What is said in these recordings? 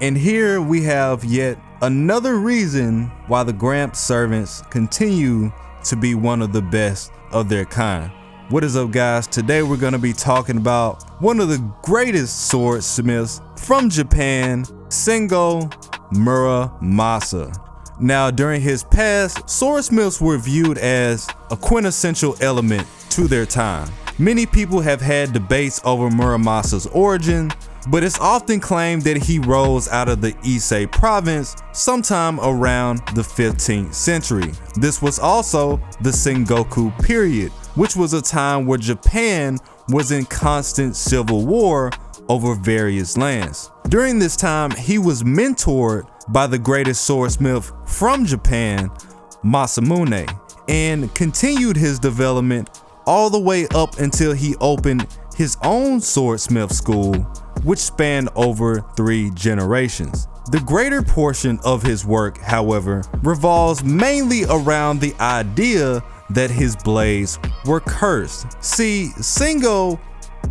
And here we have yet another reason why the Gramp servants continue to be one of the best of their kind. What is up, guys? Today we're going to be talking about one of the greatest swordsmiths from Japan, Sengo Muramasa. Now, during his past, swordsmiths were viewed as a quintessential element to their time. Many people have had debates over Muramasa's origin, but it's often claimed that he rose out of the Ise province sometime around the 15th century. This was also the Sengoku period, which was a time where Japan was in constant civil war over various lands. During this time, he was mentored by the greatest swordsmith from Japan, Masamune, and continued his development all the way up until he opened his own swordsmith school, which spanned over 3 generations. The greater portion of his work, however, revolves mainly around the idea that his blades were cursed. See, Sengo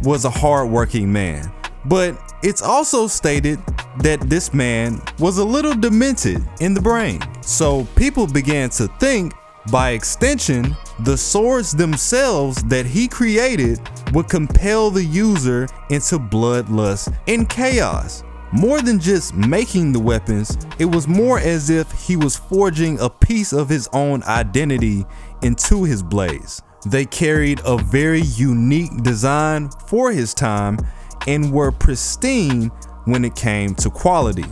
was a hard-working man, but it's also stated that this man was a little demented in the brain. So people began to think, by extension, the swords themselves that he created would compel the user into bloodlust and chaos. More than just making the weapons, it was more as if he was forging a piece of his own identity into his blades. They carried a very unique design for his time and were pristine when it came to quality.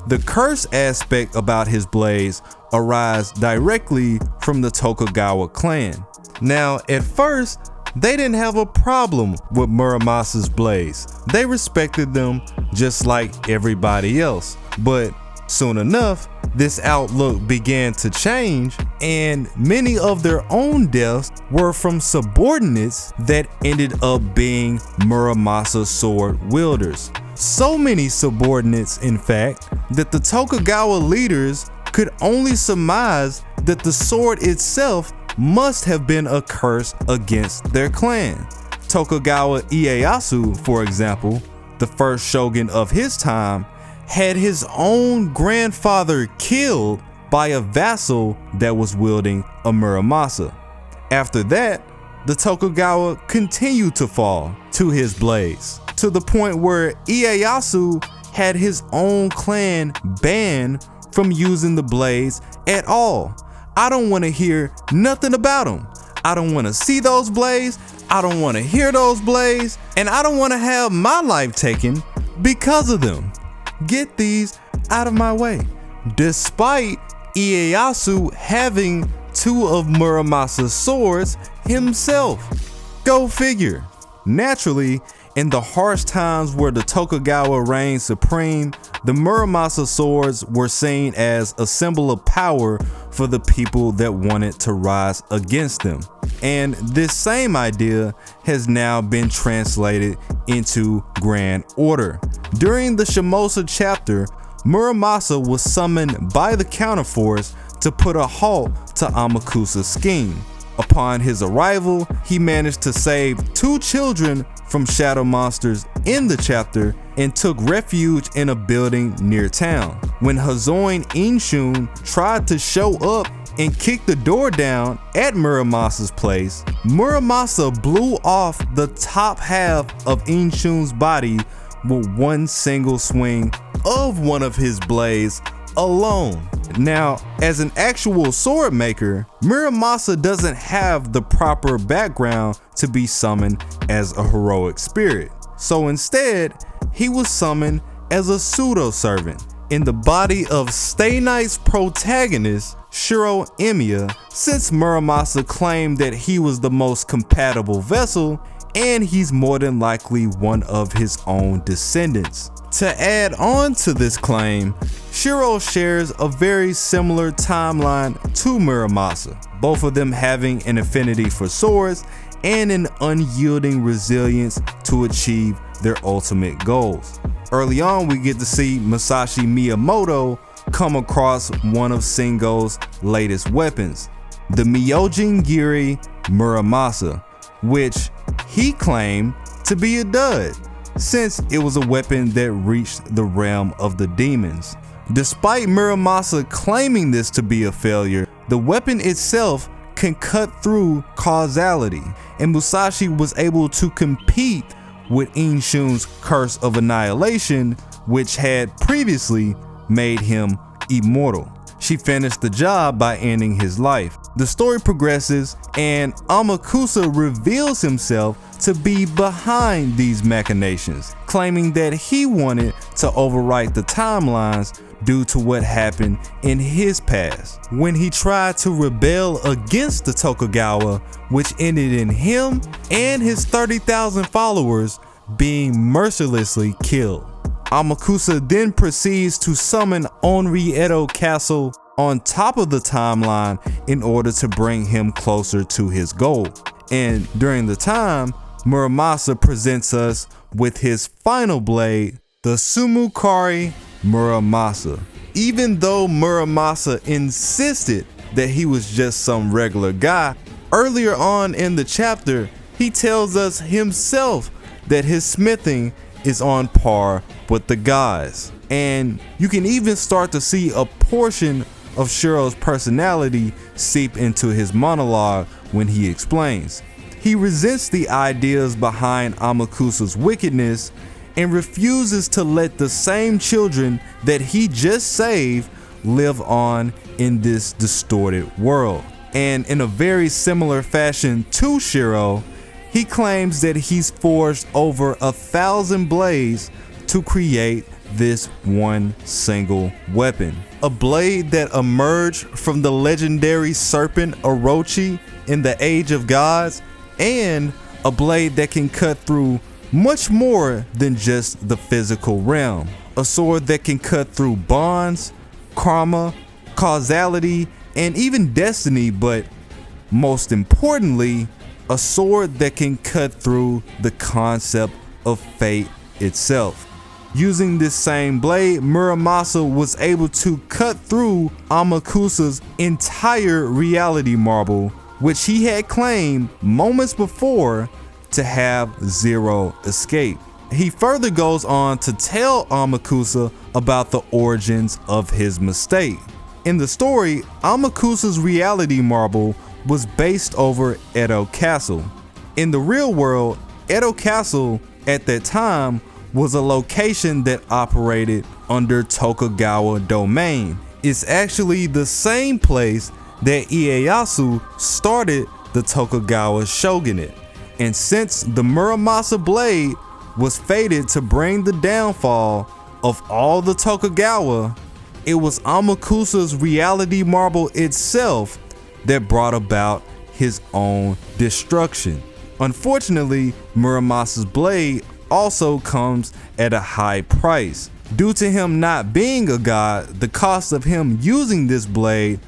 The curse aspect about his blades arise directly from the Tokugawa clan. Now, at first, they didn't have a problem with Muramasa's blades. They respected them just like everybody else. But soon enough, this outlook began to change, and many of their own deaths were from subordinates that ended up being Muramasa sword wielders. So many subordinates, in fact, that the Tokugawa leaders could only surmise that the sword itself must have been a curse against their clan. Tokugawa Ieyasu, for example, the first shogun of his time, had his own grandfather killed by a vassal that was wielding a Muramasa. After that, the Tokugawa continued to fall to his blades, to the point where Ieyasu had his own clan banned from using the blades at all. I don't want to hear nothing about them. I don't want to see those blades. I don't want to hear those blades. And I don't want to have my life taken because of them. Get these out of my way. Despite Ieyasu having 2 of Muramasa's swords himself. Go figure. Naturally, in the harsh times where the Tokugawa reigned supreme, the Muramasa swords were seen as a symbol of power for the people that wanted to rise against them. And this same idea has now been translated into grand order. During the Shimosa chapter, Muramasa was summoned by the counterforce to put a halt to Amakusa's scheme. Upon his arrival, he managed to save 2 children from shadow monsters in the chapter and took refuge in a building near town. When Hazoin Inshun tried to show up and kick the door down at Muramasa's place, Muramasa blew off the top half of Inshun's body with one single swing of one of his blades alone. Now, as an actual sword maker, Muramasa doesn't have the proper background to be summoned as a heroic spirit. So instead, he was summoned as a pseudo-servant in the body of Stay Night's protagonist, Shirou Emiya, since Muramasa claimed that he was the most compatible vessel and he's more than likely one of his own descendants. To add on to this claim, Shirou shares a very similar timeline to Muramasa, both of them having an affinity for swords and an unyielding resilience to achieve their ultimate goals. Early on, we get to see Musashi Miyamoto come across one of Sengo's latest weapons, the Myojin Giri Muramasa, which he claimed to be a dud. since it was a weapon that reached the realm of the demons. Despite Muramasa claiming this to be a failure, the weapon itself can cut through causality, and Musashi was able to compete with Inshun's Curse of Annihilation, which had previously made him immortal. She finished the job by ending his life. The story progresses, and Amakusa reveals himself to be behind these machinations, claiming that he wanted to overwrite the timelines due to what happened in his past, when he tried to rebel against the Tokugawa, which ended in him and his 30,000 followers being mercilessly killed. Amakusa then proceeds to summon Onriedo Castle on top of the timeline in order to bring him closer to his goal. And during the time, Muramasa presents us with his final blade, the Sumukari Muramasa. Even though Muramasa insisted that he was just some regular guy, earlier on in the chapter, he tells us himself that his smithing is on par with the gods. And you can even start to see a portion of Shirou's personality seep into his monologue when he explains. He resents the ideas behind Amakusa's wickedness and refuses to let the same children that he just saved live on in this distorted world. And in a very similar fashion to Shirou, he claims that he's forged over 1,000 blades to create this one single weapon. A blade that emerged from the legendary serpent Orochi in the Age of Gods, and a blade that can cut through much more than just the physical realm. A sword that can cut through bonds, karma, causality, and even destiny, but most importantly, a sword that can cut through the concept of fate itself. Using this same blade, Muramasa was able to cut through Amakusa's entire reality marble, which he had claimed moments before to have zero escape. He further goes on to tell Amakusa about the origins of his mistake. In the story, Amakusa's reality marble was based over Edo Castle. In the real world, Edo Castle at that time was a location that operated under Tokugawa domain. It's actually the same place that Ieyasu started the Tokugawa shogunate. And since the Muramasa blade was fated to bring the downfall of all the Tokugawa, it was Amakusa's reality marble itself that brought about his own destruction. Unfortunately, Muramasa's blade also comes at a high price. Due to him not being a god, the cost of him using this blade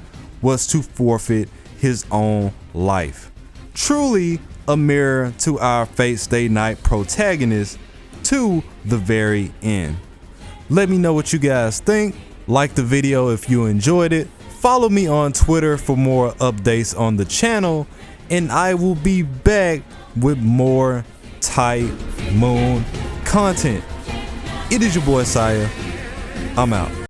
was to forfeit his own life. Truly a mirror to our Fate Stay Night protagonist to the very end. Let me know what you guys think. Like the video if you enjoyed it. Follow me on Twitter for more updates on the channel, and I will be back with more Tight Moon content. It is your boy Tsiah. I'm out.